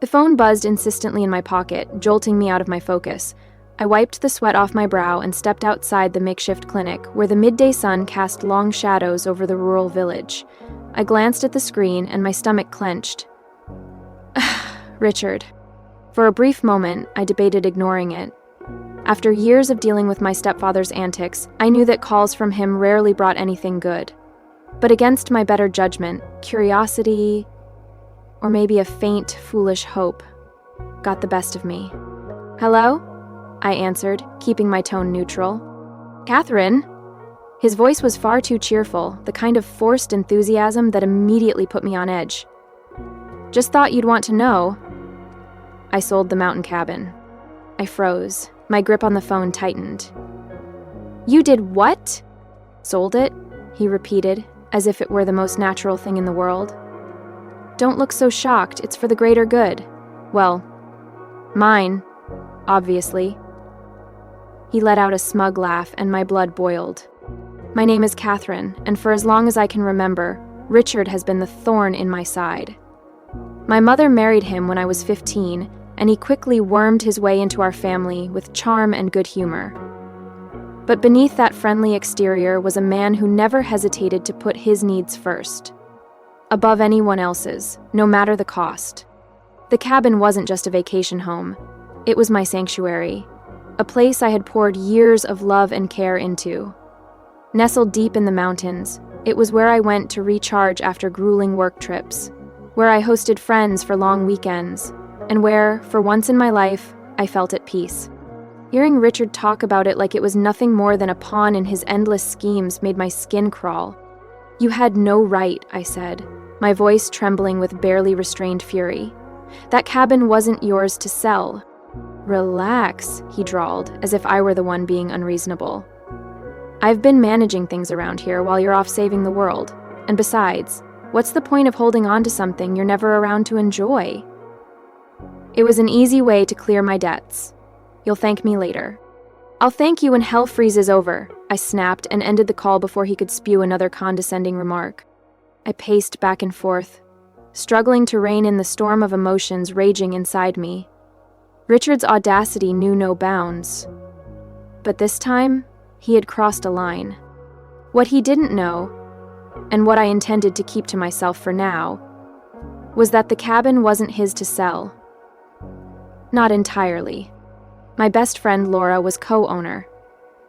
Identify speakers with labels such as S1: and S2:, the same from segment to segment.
S1: The phone buzzed insistently in my pocket, jolting me out of my focus. I wiped the sweat off my brow and stepped outside the makeshift clinic, where the midday sun cast long shadows over the rural village. I glanced at the screen and my stomach clenched. Richard. For a brief moment, I debated ignoring it. After years of dealing with my stepfather's antics, I knew that calls from him rarely brought anything good. But against my better judgment, curiosity, or maybe a faint, foolish hope, got the best of me. "Hello?" I answered, keeping my tone neutral. "Catherine?" His voice was far too cheerful, the kind of forced enthusiasm that immediately put me on edge. "Just thought you'd want to know." I sold the mountain cabin. I froze. My grip on the phone tightened. "You did what?" "Sold it," he repeated, as if it were the most natural thing in the world. "Don't look so shocked, it's for the greater good. Well, mine, obviously." He let out a smug laugh, and my blood boiled. "My name is Catherine, and for as long as I can remember, Richard has been the thorn in my side. My mother married him when I was 15, and he quickly wormed his way into our family with charm and good humor. But beneath that friendly exterior was a man who never hesitated to put his needs first, above anyone else's, no matter the cost. The cabin wasn't just a vacation home. It was my sanctuary, a place I had poured years of love and care into. Nestled deep in the mountains, it was where I went to recharge after grueling work trips, where I hosted friends for long weekends, and where, for once in my life, I felt at peace. Hearing Richard talk about it like it was nothing more than a pawn in his endless schemes made my skin crawl. "You had no right," I said, my voice trembling with barely restrained fury. "That cabin wasn't yours to sell." "Relax," he drawled, as if I were the one being unreasonable. "I've been managing things around here while you're off saving the world. And besides, what's the point of holding on to something you're never around to enjoy?" It was an easy way to clear my debts. "You'll thank me later." "I'll thank you when hell freezes over," I snapped and ended the call before he could spew another condescending remark. I paced back and forth, struggling to rein in the storm of emotions raging inside me. Richard's audacity knew no bounds. But this time, he had crossed a line. What he didn't know, and what I intended to keep to myself for now, was that the cabin wasn't his to sell. Not entirely. My best friend Laura was co-owner.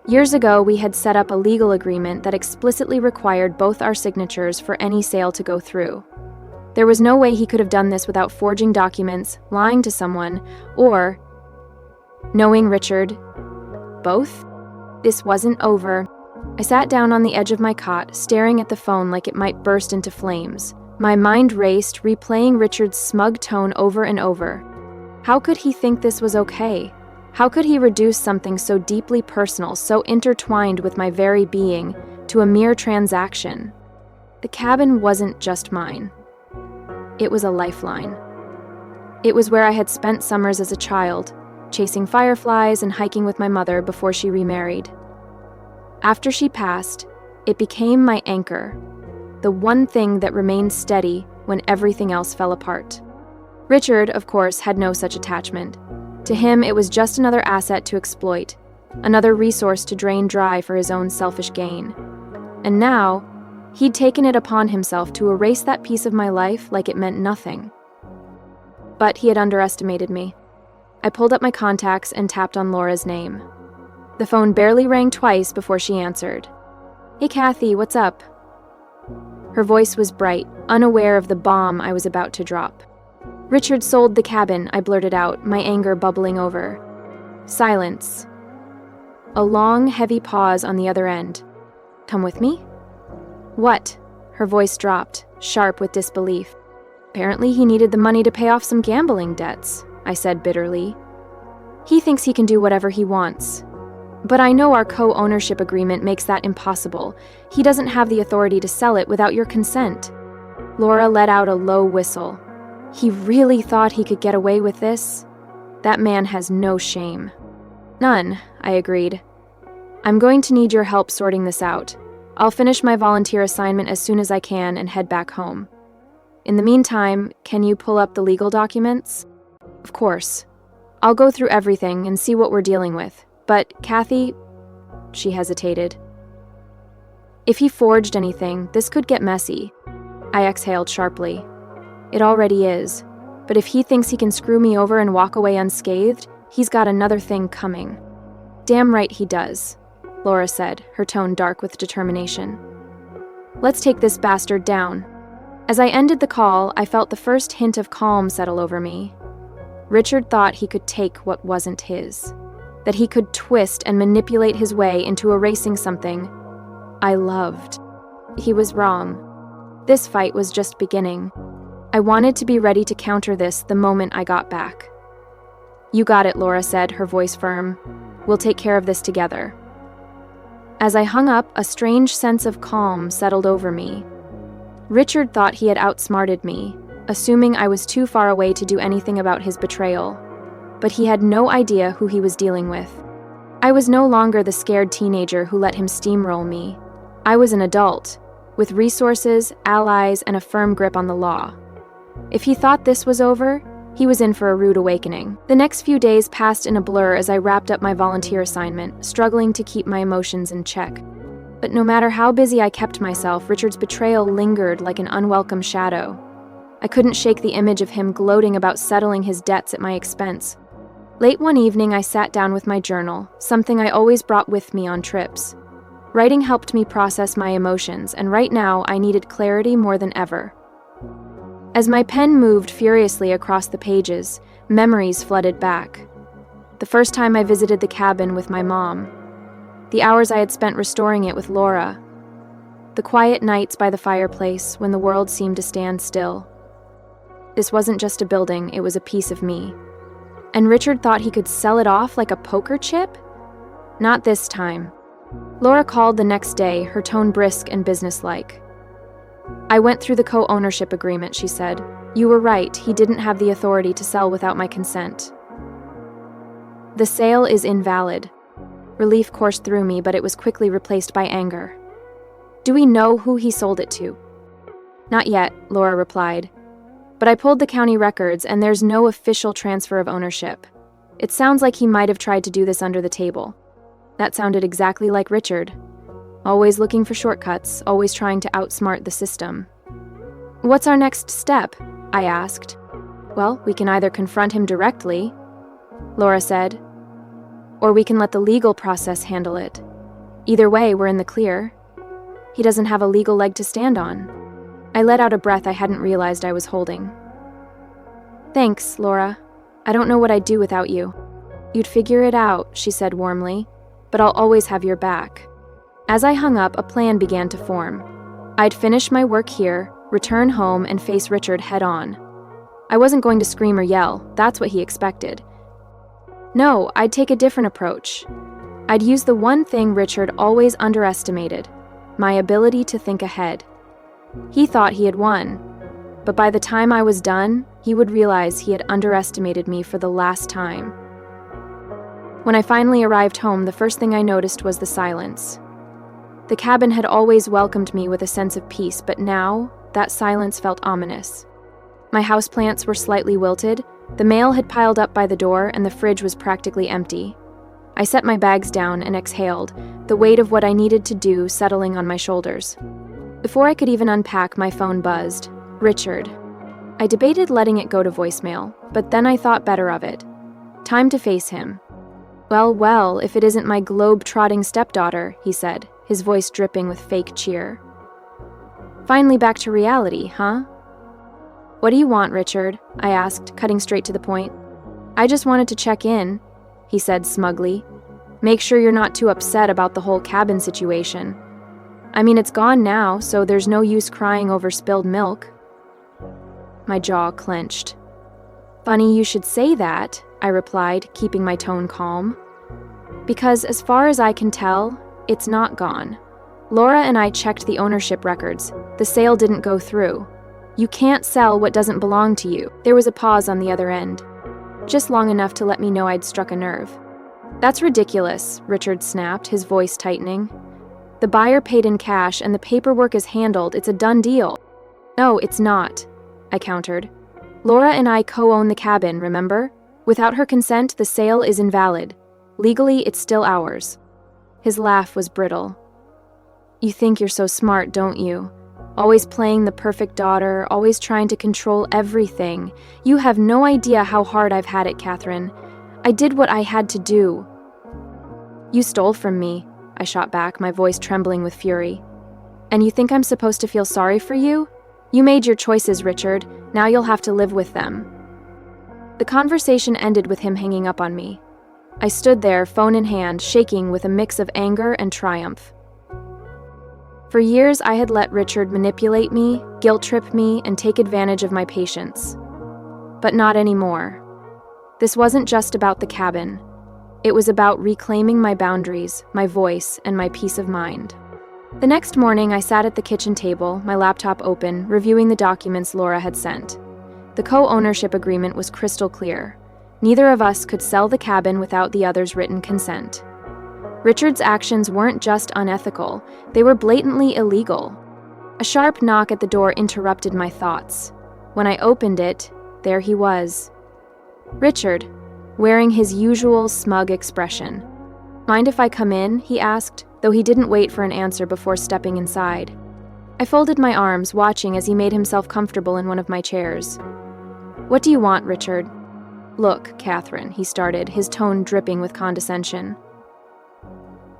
S1: Years ago, we had set up a legal agreement that explicitly required both our signatures for any sale to go through. There was no way he could have done this without forging documents, lying to someone, or knowing Richard. Both? This wasn't over. I sat down on the edge of my cot, staring at the phone like it might burst into flames. My mind raced, replaying Richard's smug tone over and over. How could he think this was okay? How could he reduce something so deeply personal, so intertwined with my very being, to a mere transaction? The cabin wasn't just mine. It was a lifeline. It was where I had spent summers as a child, chasing fireflies and hiking with my mother before she remarried. After she passed, it became my anchor, the one thing that remained steady when everything else fell apart. Richard, of course, had no such attachment. To him, it was just another asset to exploit, another resource to drain dry for his own selfish gain. And now, he'd taken it upon himself to erase that piece of my life like it meant nothing. But he had underestimated me. I pulled up my contacts and tapped on Laura's name. The phone barely rang twice before she answered. "Hey Kathy, what's up?" Her voice was bright, unaware of the bomb I was about to drop. "Richard sold the cabin," I blurted out, my anger bubbling over. Silence. A long, heavy pause on the other end. "Come with me?" "What?" Her voice dropped, sharp with disbelief. "Apparently he needed the money to pay off some gambling debts," I said bitterly. "He thinks he can do whatever he wants. But I know our co-ownership agreement makes that impossible. He doesn't have the authority to sell it without your consent." Laura let out a low whistle. He really thought he could get away with this? That man has no shame. "None," I agreed. "I'm going to need your help sorting this out. I'll finish my volunteer assignment as soon as I can and head back home. In the meantime, can you pull up the legal documents?" Of course. I'll go through everything and see what we're dealing with. But, Kathy, she hesitated. If he forged anything, this could get messy. I exhaled sharply. It already is. But if he thinks he can screw me over and walk away unscathed, he's got another thing coming. Damn right he does, Laura said, her tone dark with determination. Let's take this bastard down. As I ended the call, I felt the first hint of calm settle over me. Richard thought he could take what wasn't his, that he could twist and manipulate his way into erasing something I loved. He was wrong. This fight was just beginning. I wanted to be ready to counter this the moment I got back. You got it, Laura said, her voice firm. We'll take care of this together. As I hung up, a strange sense of calm settled over me. Richard thought he had outsmarted me, assuming I was too far away to do anything about his betrayal. But he had no idea who he was dealing with. I was no longer the scared teenager who let him steamroll me. I was an adult, with resources, allies, and a firm grip on the law. If he thought this was over, he was in for a rude awakening. The next few days passed in a blur as I wrapped up my volunteer assignment, struggling to keep my emotions in check. But no matter how busy I kept myself, Richard's betrayal lingered like an unwelcome shadow. I couldn't shake the image of him gloating about settling his debts at my expense. Late one evening, I sat down with my journal, something I always brought with me on trips. Writing helped me process my emotions, and right now I needed clarity more than ever. As my pen moved furiously across the pages, memories flooded back. The first time I visited the cabin with my mom. The hours I had spent restoring it with Laura. The quiet nights by the fireplace when the world seemed to stand still. This wasn't just a building, it was a piece of me. And Richard thought he could sell it off like a poker chip? Not this time. Laura called the next day, her tone brisk and businesslike. I went through the co-ownership agreement, she said. You were right, he didn't have the authority to sell without my consent. The sale is invalid. Relief coursed through me, but it was quickly replaced by anger. Do we know who he sold it to? Not yet, Laura replied. But I pulled the county records, and there's no official transfer of ownership. It sounds like he might have tried to do this under the table. That sounded exactly like Richard. Always looking for shortcuts, always trying to outsmart the system. What's our next step? I asked. Well, we can either confront him directly, Laura said, or we can let the legal process handle it. Either way, we're in the clear. He doesn't have a legal leg to stand on. I let out a breath I hadn't realized I was holding. Thanks, Laura. I don't know what I'd do without you. You'd figure it out, she said warmly, but I'll always have your back. As I hung up, a plan began to form. I'd finish my work here, return home, and face Richard head-on. I wasn't going to scream or yell, that's what he expected. No, I'd take a different approach. I'd use the one thing Richard always underestimated, my ability to think ahead. He thought he had won, but by the time I was done, he would realize he had underestimated me for the last time. When I finally arrived home, the first thing I noticed was the silence. The cabin had always welcomed me with a sense of peace, but now, that silence felt ominous. My houseplants were slightly wilted, the mail had piled up by the door, and the fridge was practically empty. I set my bags down and exhaled, the weight of what I needed to do settling on my shoulders. Before I could even unpack, my phone buzzed. Richard. I debated letting it go to voicemail, but then I thought better of it. Time to face him. Well, if it isn't my globe-trotting stepdaughter, he said, his voice dripping with fake cheer. Finally back to reality, huh? What do you want, Richard? I asked, cutting straight to the point. I just wanted to check in, he said smugly. Make sure you're not too upset about the whole cabin situation. I mean, it's gone now, so there's no use crying over spilled milk. My jaw clenched. Funny you should say that, I replied, keeping my tone calm. Because as far as I can tell, it's not gone. Laura and I checked the ownership records. The sale didn't go through. You can't sell what doesn't belong to you. There was a pause on the other end, just long enough to let me know I'd struck a nerve. That's ridiculous, Richard snapped, his voice tightening. The buyer paid in cash and the paperwork is handled. It's a done deal. No, it's not, I countered. Laura and I co-own the cabin, remember? Without her consent, the sale is invalid. Legally, it's still ours." His laugh was brittle. "You think you're so smart, don't you? Always playing the perfect daughter, always trying to control everything. You have no idea how hard I've had it, Catherine. I did what I had to do." "You stole from me," I shot back, my voice trembling with fury. "And you think I'm supposed to feel sorry for you? You made your choices, Richard. Now you'll have to live with them." The conversation ended with him hanging up on me. I stood there, phone in hand, shaking with a mix of anger and triumph. For years, I had let Richard manipulate me, guilt-trip me, and take advantage of my patience. But not anymore. This wasn't just about the cabin. It was about reclaiming my boundaries, my voice, and my peace of mind. The next morning, I sat at the kitchen table, my laptop open, reviewing the documents Laura had sent. The co-ownership agreement was crystal clear. Neither of us could sell the cabin without the other's written consent. Richard's actions weren't just unethical, they were blatantly illegal. A sharp knock at the door interrupted my thoughts. When I opened it, there he was. Richard, wearing his usual smug expression. "Mind if I come in?" he asked, though he didn't wait for an answer before stepping inside. I folded my arms, watching as he made himself comfortable in one of my chairs. "What do you want, Richard?" "Look, Catherine," he started, his tone dripping with condescension.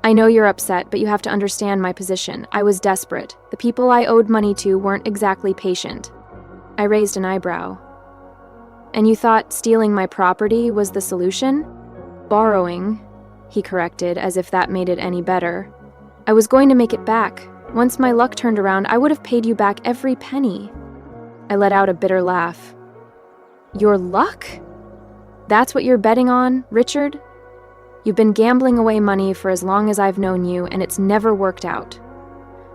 S1: "I know you're upset, but you have to understand my position. I was desperate. The people I owed money to weren't exactly patient." I raised an eyebrow. "And you thought stealing my property was the solution?" "Borrowing," he corrected, as if that made it any better. "I was going to make it back. Once my luck turned around, I would have paid you back every penny." I let out a bitter laugh. "Your luck? That's what you're betting on, Richard? You've been gambling away money for as long as I've known you, and it's never worked out.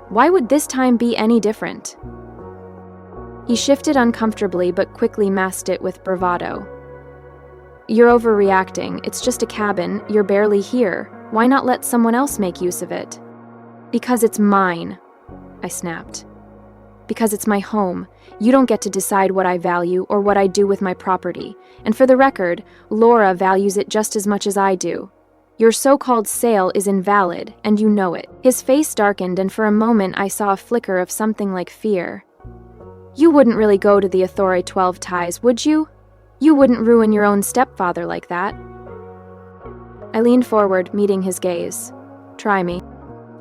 S1: Why would this time be any different?" He shifted uncomfortably, but quickly masked it with bravado. "You're overreacting. It's just a cabin. You're barely here. Why not let someone else make use of it?" "Because it's mine," I snapped. "Because it's my home. You don't get to decide what I value or what I do with my property. And for the record, Laura values it just as much as I do. Your so-called sale is invalid, and you know it." His face darkened, and for a moment I saw a flicker of something like fear. "You wouldn't really go to the authority 12 ties, would you? You wouldn't ruin your own stepfather like that." I leaned forward, meeting his gaze. "Try me."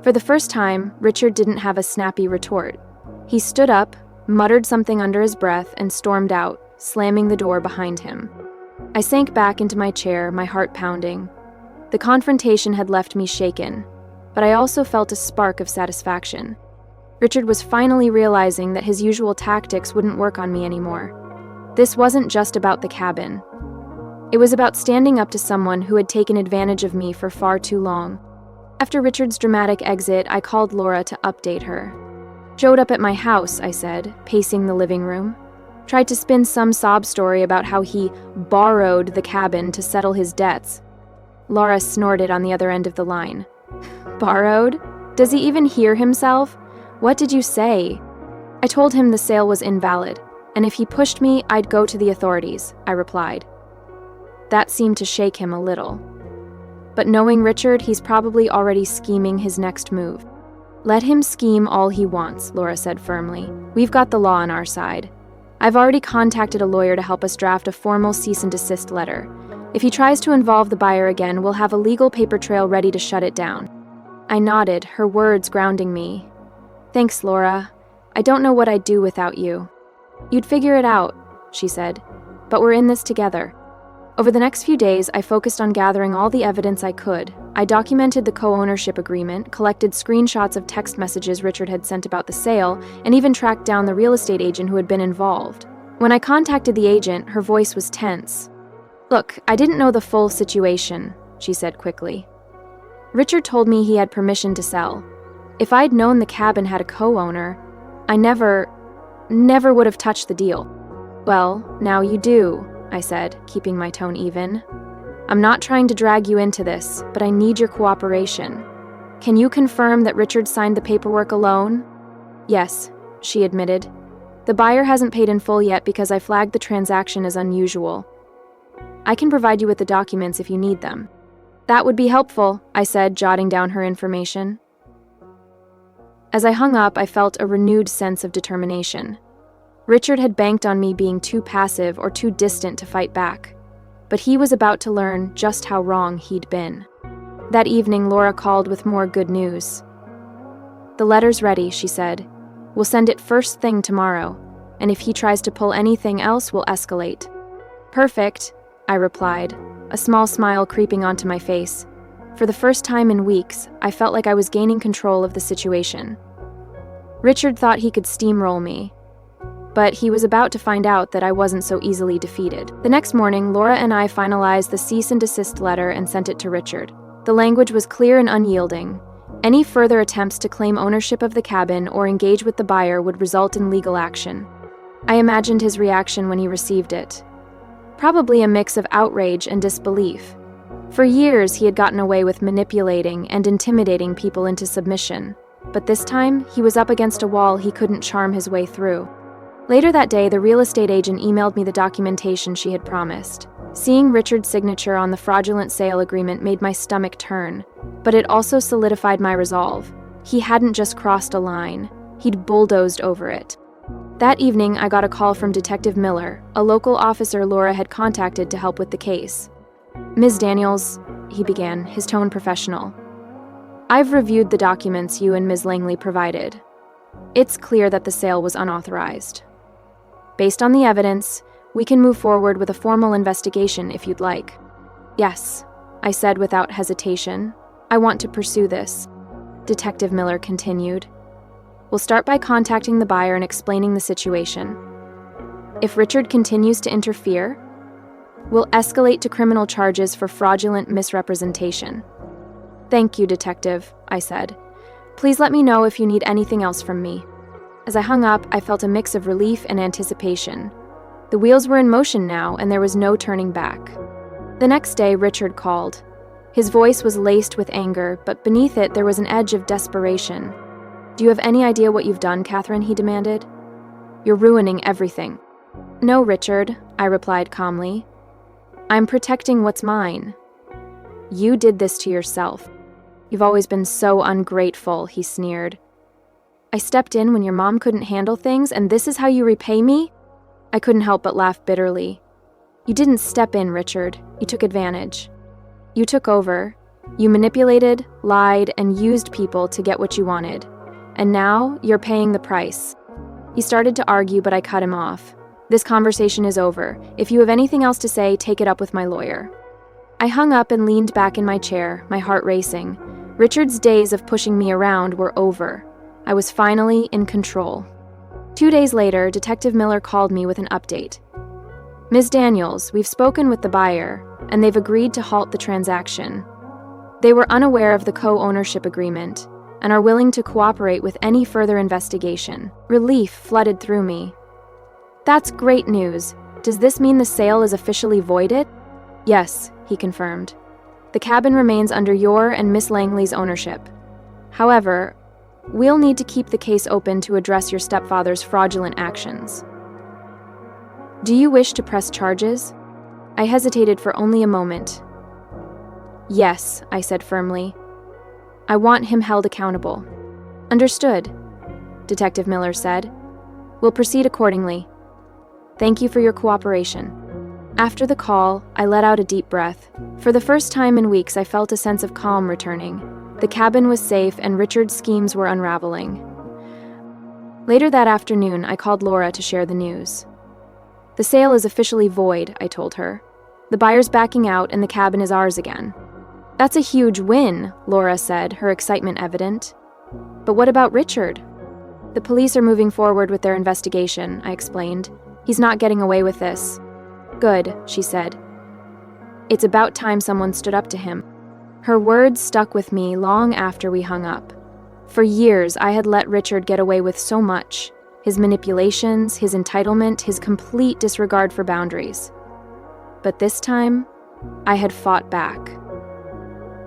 S1: For the first time, Richard didn't have a snappy retort. He stood up, muttered something under his breath, and stormed out, slamming the door behind him. I sank back into my chair, my heart pounding. The confrontation had left me shaken, but I also felt a spark of satisfaction. Richard was finally realizing that his usual tactics wouldn't work on me anymore. This wasn't just about the cabin. It was about standing up to someone who had taken advantage of me for far too long. After Richard's dramatic exit, I called Laura to update her. "Showed up at my house," I said, pacing the living room. Tried to spin some sob story about how he borrowed the cabin to settle his debts. Laura snorted on the other end of the line. "Borrowed? Does he even hear himself? What did you say?" I told him the sale was invalid, and if he pushed me, I'd go to the authorities, I replied. That seemed to shake him a little. But knowing Richard, he's probably already scheming his next move. "Let him scheme all he wants," Laura said firmly. "We've got the law on our side. I've already contacted a lawyer to help us draft a formal cease and desist letter. If he tries to involve the buyer again, we'll have a legal paper trail ready to shut it down." I nodded, her words grounding me. "Thanks, Laura. I don't know what I'd do without you." "You'd figure it out," she said. "But we're in this together." Over the next few days, I focused on gathering all the evidence I could. I documented the co-ownership agreement, collected screenshots of text messages Richard had sent about the sale, and even tracked down the real estate agent who had been involved. When I contacted the agent, her voice was tense. "Look, I didn't know the full situation," she said quickly. "Richard told me he had permission to sell. If I'd known the cabin had a co-owner, I never would have touched the deal." "Well, now you do," I said, keeping my tone even. "I'm not trying to drag you into this, but I need your cooperation. Can you confirm that Richard signed the paperwork alone?" "Yes," she admitted. "The buyer hasn't paid in full yet because I flagged the transaction as unusual." I can provide you with the documents if you need them." "That would be helpful," I said, jotting down her information. As I hung up, I felt a renewed sense of determination. Richard had banked on me being too passive or too distant to fight back, but he was about to learn just how wrong he'd been. That evening, Laura called with more good news. "The letter's ready," she said. "We'll send it first thing tomorrow, and if he tries to pull anything else, we'll escalate." "Perfect," I replied, a small smile creeping onto my face. For the first time in weeks, I felt like I was gaining control of the situation. Richard thought he could steamroll me, but he was about to find out that I wasn't so easily defeated. The next morning, Laura and I finalized the cease and desist letter and sent it to Richard. The language was clear and unyielding. Any further attempts to claim ownership of the cabin or engage with the buyer would result in legal action. I imagined his reaction when he received it. Probably a mix of outrage and disbelief. For years, he had gotten away with manipulating and intimidating people into submission, but this time, he was up against a wall he couldn't charm his way through. Later that day, the real estate agent emailed me the documentation she had promised. Seeing Richard's signature on the fraudulent sale agreement made my stomach turn, but it also solidified my resolve. He hadn't just crossed a line, he'd bulldozed over it. That evening, I got a call from Detective Miller, a local officer Laura had contacted to help with the case. "Ms. Daniels," he began, his tone professional. "I've reviewed the documents you and Ms. Langley provided. It's clear that the sale was unauthorized. Based on the evidence, we can move forward with a formal investigation if you'd like." "Yes," I said without hesitation. "I want to pursue this." Detective Miller continued. "We'll start by contacting the buyer and explaining the situation. If Richard continues to interfere, we'll escalate to criminal charges for fraudulent misrepresentation." "Thank you, Detective," I said. "Please let me know if you need anything else from me." As I hung up, I felt a mix of relief and anticipation. The wheels were in motion now, and there was no turning back. The next day, Richard called. His voice was laced with anger, but beneath it there was an edge of desperation. "Do you have any idea what you've done, Catherine?" he demanded. "You're ruining everything." "No, Richard," I replied calmly. "I'm protecting what's mine." "You did this to yourself. You've always been so ungrateful," he sneered. "I stepped in when your mom couldn't handle things, and this is how you repay me?" I couldn't help but laugh bitterly. "You didn't step in, Richard. You took advantage. You took over. You manipulated, lied, and used people to get what you wanted. And now, you're paying the price." He started to argue, but I cut him off. "This conversation is over. If you have anything else to say, take it up with my lawyer." I hung up and leaned back in my chair, my heart racing. Richard's days of pushing me around were over. I was finally in control. 2 days later, Detective Miller called me with an update. "Ms. Daniels, we've spoken with the buyer, and they've agreed to halt the transaction. They were unaware of the co-ownership agreement and are willing to cooperate with any further investigation." Relief flooded through me. "That's great news. Does this mean the sale is officially voided?" "Yes," he confirmed. "The cabin remains under your and Miss Langley's ownership. However, we'll need to keep the case open to address your stepfather's fraudulent actions." "Do you wish to press charges?" I hesitated for only a moment. "Yes," I said firmly. "I want him held accountable." "Understood," Detective Miller said. "We'll proceed accordingly. Thank you for your cooperation." After the call, I let out a deep breath. For the first time in weeks, I felt a sense of calm returning. The cabin was safe, and Richard's schemes were unraveling. Later that afternoon, I called Laura to share the news. "The sale is officially void," I told her. "The buyer's backing out, and the cabin is ours again." "That's a huge win," Laura said, her excitement evident. "But what about Richard?" "The police are moving forward with their investigation," I explained. "He's not getting away with this." "Good," she said. "It's about time someone stood up to him." Her words stuck with me long after we hung up. For years, I had let Richard get away with so much. His manipulations, his entitlement, his complete disregard for boundaries. But this time, I had fought back.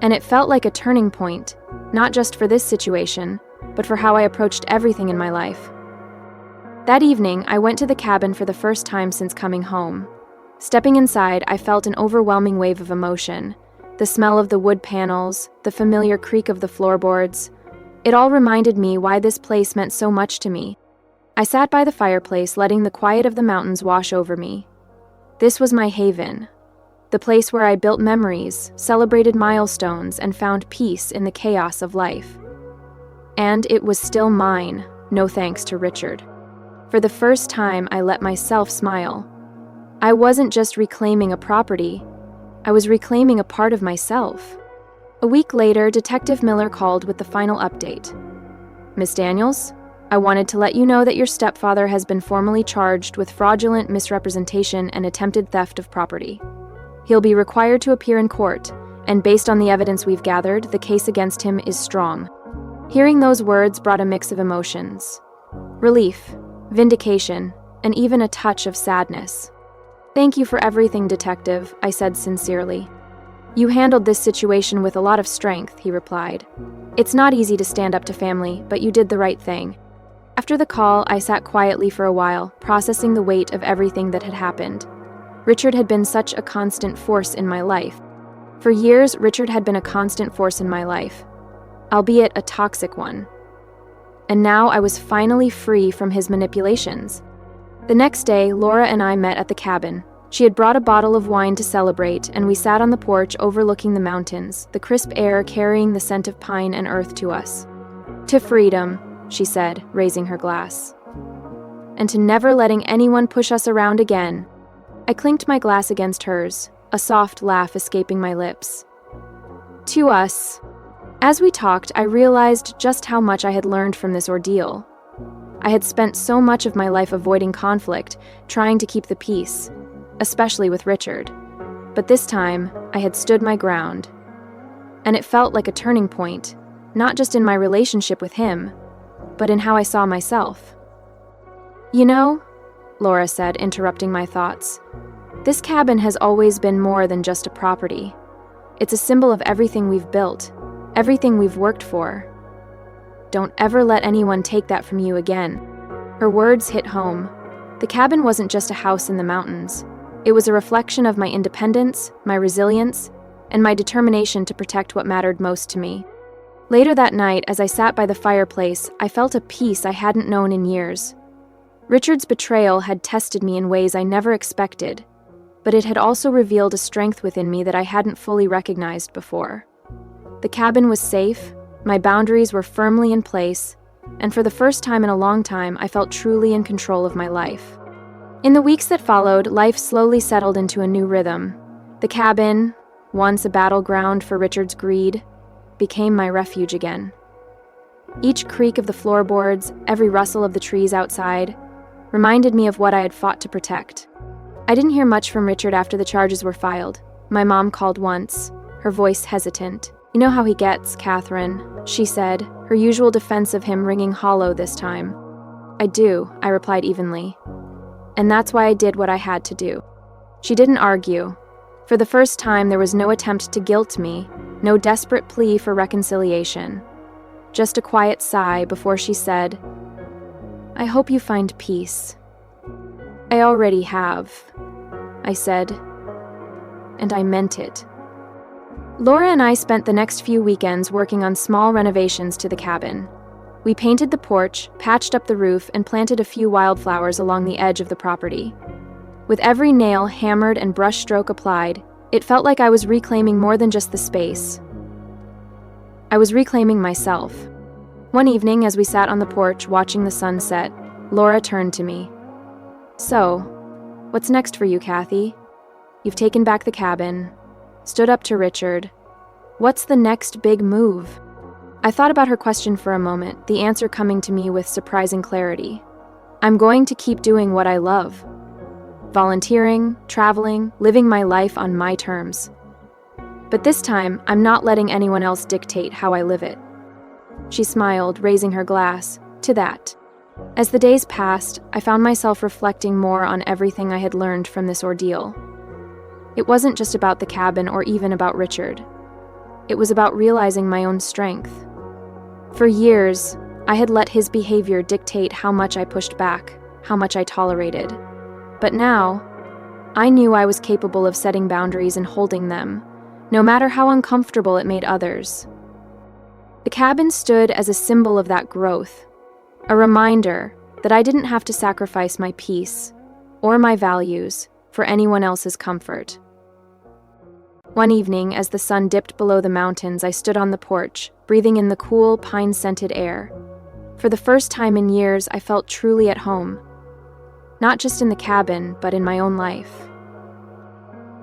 S1: And it felt like a turning point, not just for this situation, but for how I approached everything in my life. That evening, I went to the cabin for the first time since coming home. Stepping inside, I felt an overwhelming wave of emotion. The smell of the wood panels, the familiar creak of the floorboards. It all reminded me why this place meant so much to me. I sat by the fireplace, letting the quiet of the mountains wash over me. This was my haven, the place where I built memories, celebrated milestones, and found peace in the chaos of life. And it was still mine, no thanks to Richard. For the first time, I let myself smile. I wasn't just reclaiming a property, I was reclaiming a part of myself. A week later, Detective Miller called with the final update. "Miss Daniels, I wanted to let you know that your stepfather has been formally charged with fraudulent misrepresentation and attempted theft of property. He'll be required to appear in court, and based on the evidence we've gathered, the case against him is strong." Hearing those words brought a mix of emotions. Relief, vindication, and even a touch of sadness. "Thank you for everything, Detective," I said sincerely. "You handled this situation with a lot of strength," he replied. "It's not easy to stand up to family, but you did the right thing." After the call, I sat quietly for a while, processing the weight of everything that had happened. Richard had been such a constant force in my life. For years, Richard had been a constant force in my life, albeit a toxic one. And now I was finally free from his manipulations. The next day, Laura and I met at the cabin. She had brought a bottle of wine to celebrate, and we sat on the porch overlooking the mountains, the crisp air carrying the scent of pine and earth to us. "To freedom," she said, raising her glass. "And to never letting anyone push us around again." I clinked my glass against hers, a soft laugh escaping my lips. "To us." As we talked, I realized just how much I had learned from this ordeal. I had spent so much of my life avoiding conflict, trying to keep the peace, especially with Richard. But this time, I had stood my ground. And it felt like a turning point, not just in my relationship with him, but in how I saw myself. "You know," Laura said, interrupting my thoughts, "this cabin has always been more than just a property. It's a symbol of everything we've built, everything we've worked for. Don't ever let anyone take that from you again." Her words hit home. The cabin wasn't just a house in the mountains. It was a reflection of my independence, my resilience, and my determination to protect what mattered most to me. Later that night, as I sat by the fireplace, I felt a peace I hadn't known in years. Richard's betrayal had tested me in ways I never expected, but it had also revealed a strength within me that I hadn't fully recognized before. The cabin was safe, my boundaries were firmly in place, and for the first time in a long time, I felt truly in control of my life. In the weeks that followed, life slowly settled into a new rhythm. The cabin, once a battleground for Richard's greed, became my refuge again. Each creak of the floorboards, every rustle of the trees outside, reminded me of what I had fought to protect. I didn't hear much from Richard after the charges were filed. My mom called once, her voice hesitant. "You know how he gets, Catherine," she said, her usual defense of him ringing hollow this time. "I do," I replied evenly. "And that's why I did what I had to do." She didn't argue. For the first time, there was no attempt to guilt me, no desperate plea for reconciliation. Just a quiet sigh before she said, "I hope you find peace." "I already have," I said, and I meant it. Laura and I spent the next few weekends working on small renovations to the cabin. We painted the porch, patched up the roof, and planted a few wildflowers along the edge of the property. With every nail hammered and brushstroke applied, it felt like I was reclaiming more than just the space. I was reclaiming myself. One evening, as we sat on the porch watching the sunset, Laura turned to me. "So, what's next for you, Kathy? You've taken back the cabin, stood up to Richard. What's the next big move?" I thought about her question for a moment, the answer coming to me with surprising clarity. "I'm going to keep doing what I love. Volunteering, traveling, living my life on my terms. But this time, I'm not letting anyone else dictate how I live it." She smiled, raising her glass. "To that." As the days passed, I found myself reflecting more on everything I had learned from this ordeal. It wasn't just about the cabin or even about Richard. It was about realizing my own strength. For years, I had let his behavior dictate how much I pushed back, how much I tolerated. But now, I knew I was capable of setting boundaries and holding them, no matter how uncomfortable it made others. The cabin stood as a symbol of that growth, a reminder that I didn't have to sacrifice my peace or my values for anyone else's comfort. One evening, as the sun dipped below the mountains, I stood on the porch, breathing in the cool, pine-scented air. For the first time in years, I felt truly at home, not just in the cabin, but in my own life.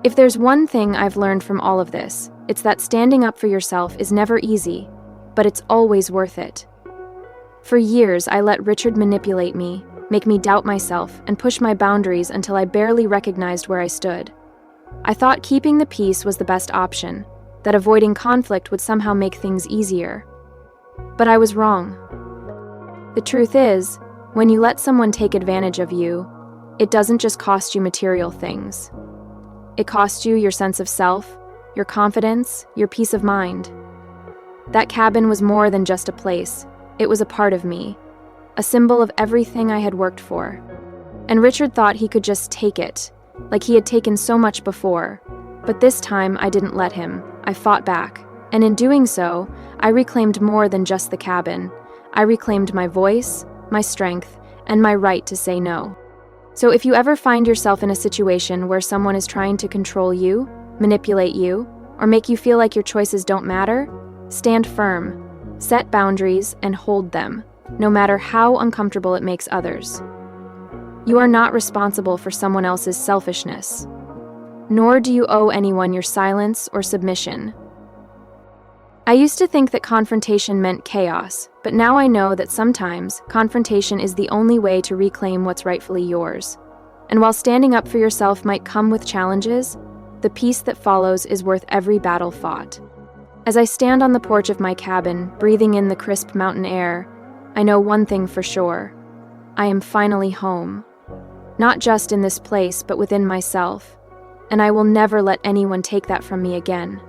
S1: If there's one thing I've learned from all of this, it's that standing up for yourself is never easy, but it's always worth it. For years, I let Richard manipulate me, make me doubt myself, and push my boundaries until I barely recognized where I stood. I thought keeping the peace was the best option, that avoiding conflict would somehow make things easier. But I was wrong. The truth is, when you let someone take advantage of you, it doesn't just cost you material things. It costs you your sense of self, your confidence, your peace of mind. That cabin was more than just a place. It was a part of me, a symbol of everything I had worked for. And Richard thought he could just take it, like he had taken so much before. But this time, I didn't let him. I fought back. And in doing so, I reclaimed more than just the cabin. I reclaimed my voice, my strength, and my right to say no. So if you ever find yourself in a situation where someone is trying to control you, manipulate you, or make you feel like your choices don't matter, stand firm, set boundaries, and hold them, no matter how uncomfortable it makes others. You are not responsible for someone else's selfishness, nor do you owe anyone your silence or submission. I used to think that confrontation meant chaos, but now I know that sometimes confrontation is the only way to reclaim what's rightfully yours. And while standing up for yourself might come with challenges, the peace that follows is worth every battle fought. As I stand on the porch of my cabin, breathing in the crisp mountain air, I know one thing for sure. I am finally home. Not just in this place, but within myself. And I will never let anyone take that from me again.